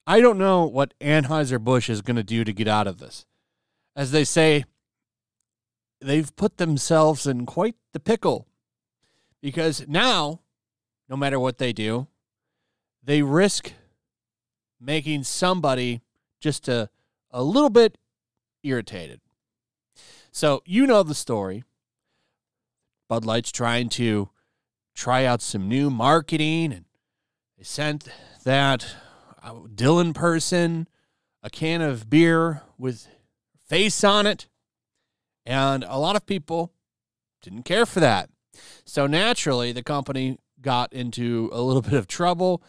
I don't know what Anheuser-Busch is going to do to get out of this. As they say, they've put themselves in quite the pickle. Because now, no matter what they do, they risk making somebody just a little bit irritated. So, you know the story. Bud Light's trying to try out some new marketing, and they sent that Dylan person a can of beer with face on it, and a lot of people didn't care for that. So naturally, the company got into a little bit of trouble,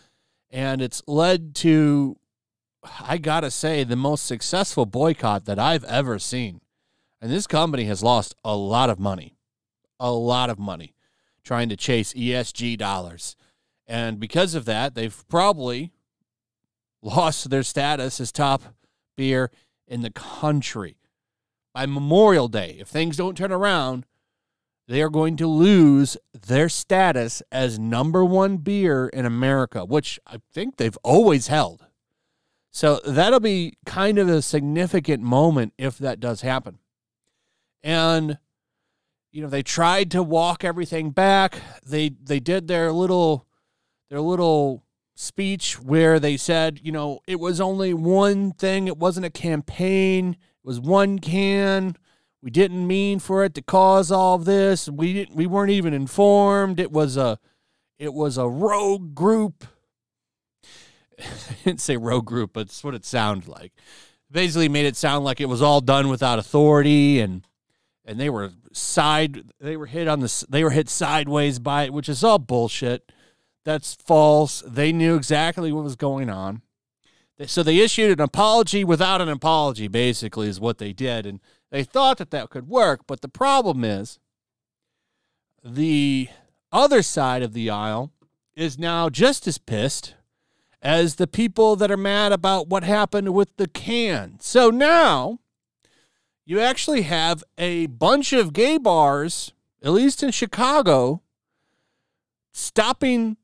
and it's led to, I gotta say, the most successful boycott that I've ever seen. And this company has lost a lot of money trying to chase ESG dollars. And because of that, they've probably lost their status as top beer in the country. By Memorial Day, if things don't turn around, they are going to lose their status as #1 beer in America, which I think they've always held. So that'll be kind of a significant moment if that does happen. And, you know, they tried to walk everything back. They did their little speech where they said, you know, it was only one thing. It wasn't a campaign. It was one can. We didn't mean for it to cause all of this. We weren't even informed. It was a rogue group. I didn't say rogue group, but it's what it sounded like. Basically made it sound like it was all done without authority, and they were hit sideways by it, which is all bullshit. That's false. They knew exactly what was going on. So they issued an apology without an apology, basically, is what they did. And they thought that could work. But the problem is the other side of the aisle is now just as pissed as the people that are mad about what happened with the can. So now you actually have a bunch of gay bars, at least in Chicago, stopping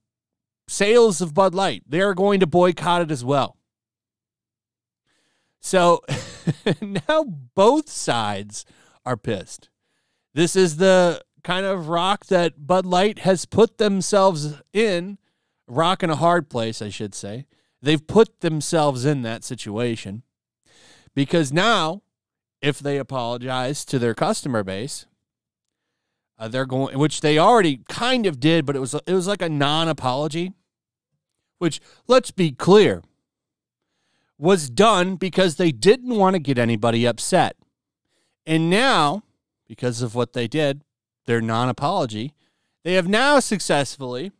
sales of Bud Light. They're going to boycott it as well. So now both sides are pissed. This is the kind of rock that Bud Light has put themselves in, rock in a hard place, I should say. They've put themselves in that situation because now, if they apologize to their customer base, they're going, which they already kind of did, but it was like a non-apology, which, let's be clear, was done because they didn't want to get anybody upset. And now, because of what they did, their non-apology, they have now successfully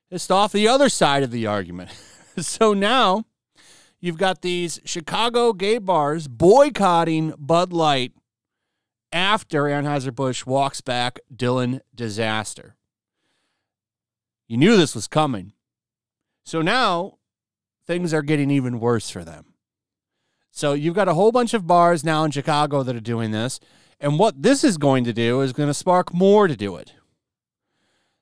pissed off the other side of the argument. So now you've got these Chicago gay bars boycotting Bud Light after Anheuser-Busch walks back Dylan disaster. You knew this was coming. So now things are getting even worse for them. So you've got a whole bunch of bars now in Chicago that are doing this. And what this is going to do is going to spark more to do it.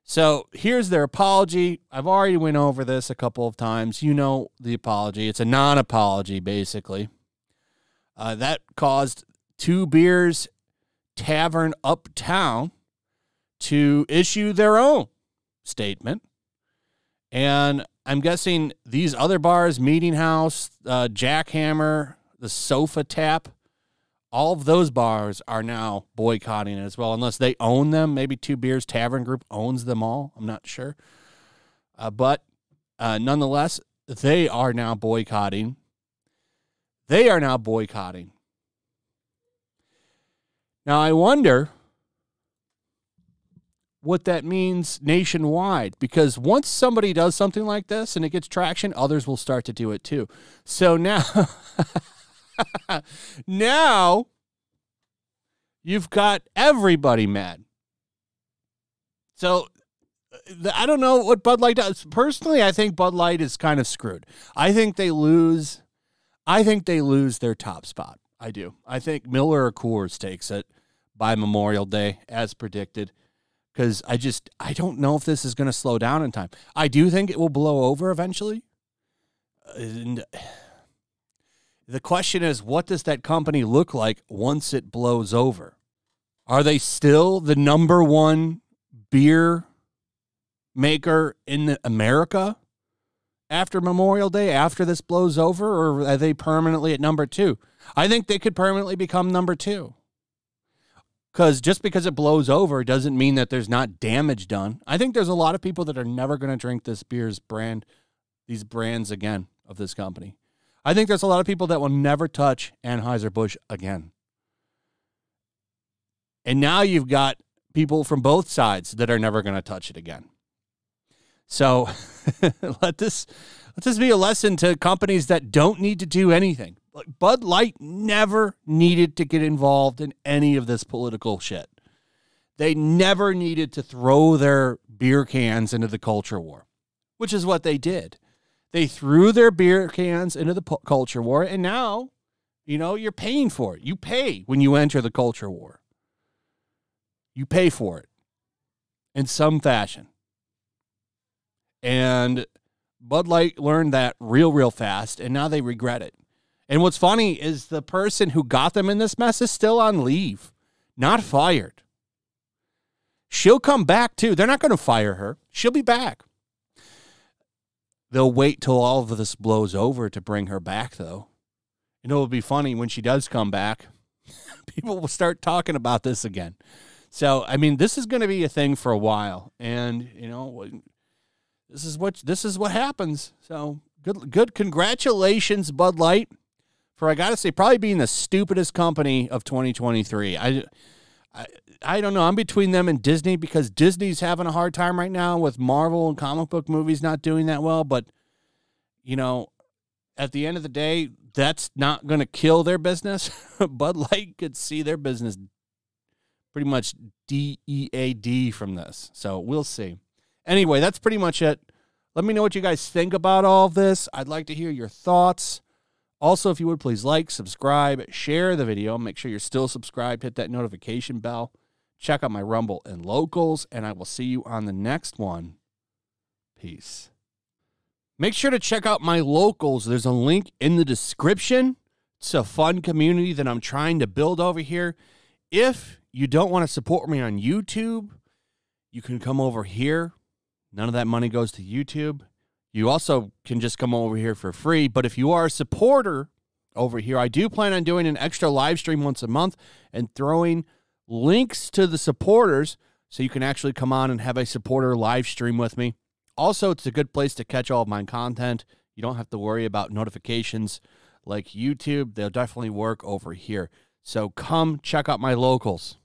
So here's their apology. I've already went over this a couple of times. You know the apology. It's a non-apology, basically. That caused Two Beers Tavern Uptown to issue their own statement. And I'm guessing these other bars, Meeting House, Jackhammer, the Sofa Tap, all of those bars are now boycotting it as well, unless they own them. Maybe Two Beers Tavern Group owns them all. I'm not sure. But nonetheless, they are now boycotting. Now, I wonder what that means nationwide, because once somebody does something like this and it gets traction, others will start to do it too. So now, now you've got everybody mad. So I don't know what Bud Light does. Personally, I think Bud Light is kind of screwed. I think they lose their top spot. I do. I think Miller or Coors takes it. by Memorial Day, as predicted, because I don't know if this is going to slow down in time. I do think it will blow over eventually. And the question is, what does that company look like once it blows over? Are they still the number one beer maker in America after Memorial Day, after this blows over, or are they permanently at number 2? I think they could permanently become number 2. Because just because it blows over doesn't mean that there's not damage done. I think there's a lot of people that are never going to drink this beer's brand, these brands again of this company. I think there's a lot of people that will never touch Anheuser-Busch again. And now you've got people from both sides that are never going to touch it again. So let this be a lesson to companies that don't need to do anything. Like Bud Light never needed to get involved in any of this political shit. They never needed to throw their beer cans into the culture war, which is what they did. They threw their beer cans into the culture war, and now, you're paying for it. You pay when you enter the culture war. You pay for it in some fashion. And Bud Light learned that real fast, and now they regret it. And what's funny is the person who got them in this mess is still on leave, not fired. She'll come back, too. They're not going to fire her. She'll be back. They'll wait till all of this blows over to bring her back, though. And it'll be funny when she does come back. People will start talking about this again. So, this is going to be a thing for a while. And, this is what happens. So, good. Congratulations, Bud Light, for, I got to say, probably being the stupidest company of 2023. I don't know. I'm between them and Disney because Disney's having a hard time right now with Marvel and comic book movies not doing that well. But, at the end of the day, that's not going to kill their business. Bud Light could see their business pretty much DEAD from this. So we'll see. Anyway, that's pretty much it. Let me know what you guys think about all of this. I'd like to hear your thoughts. Also, if you would, please like, subscribe, share the video. Make sure you're still subscribed. Hit that notification bell. Check out my Rumble and Locals, and I will see you on the next one. Peace. Make sure to check out my Locals. There's a link in the description. It's a fun community that I'm trying to build over here. If you don't want to support me on YouTube, you can come over here. None of that money goes to YouTube. You also can just come over here for free. But if you are a supporter over here, I do plan on doing an extra live stream once a month and throwing links to the supporters so you can actually come on and have a supporter live stream with me. Also, it's a good place to catch all of my content. You don't have to worry about notifications like YouTube. They'll definitely work over here. So come check out my Locals.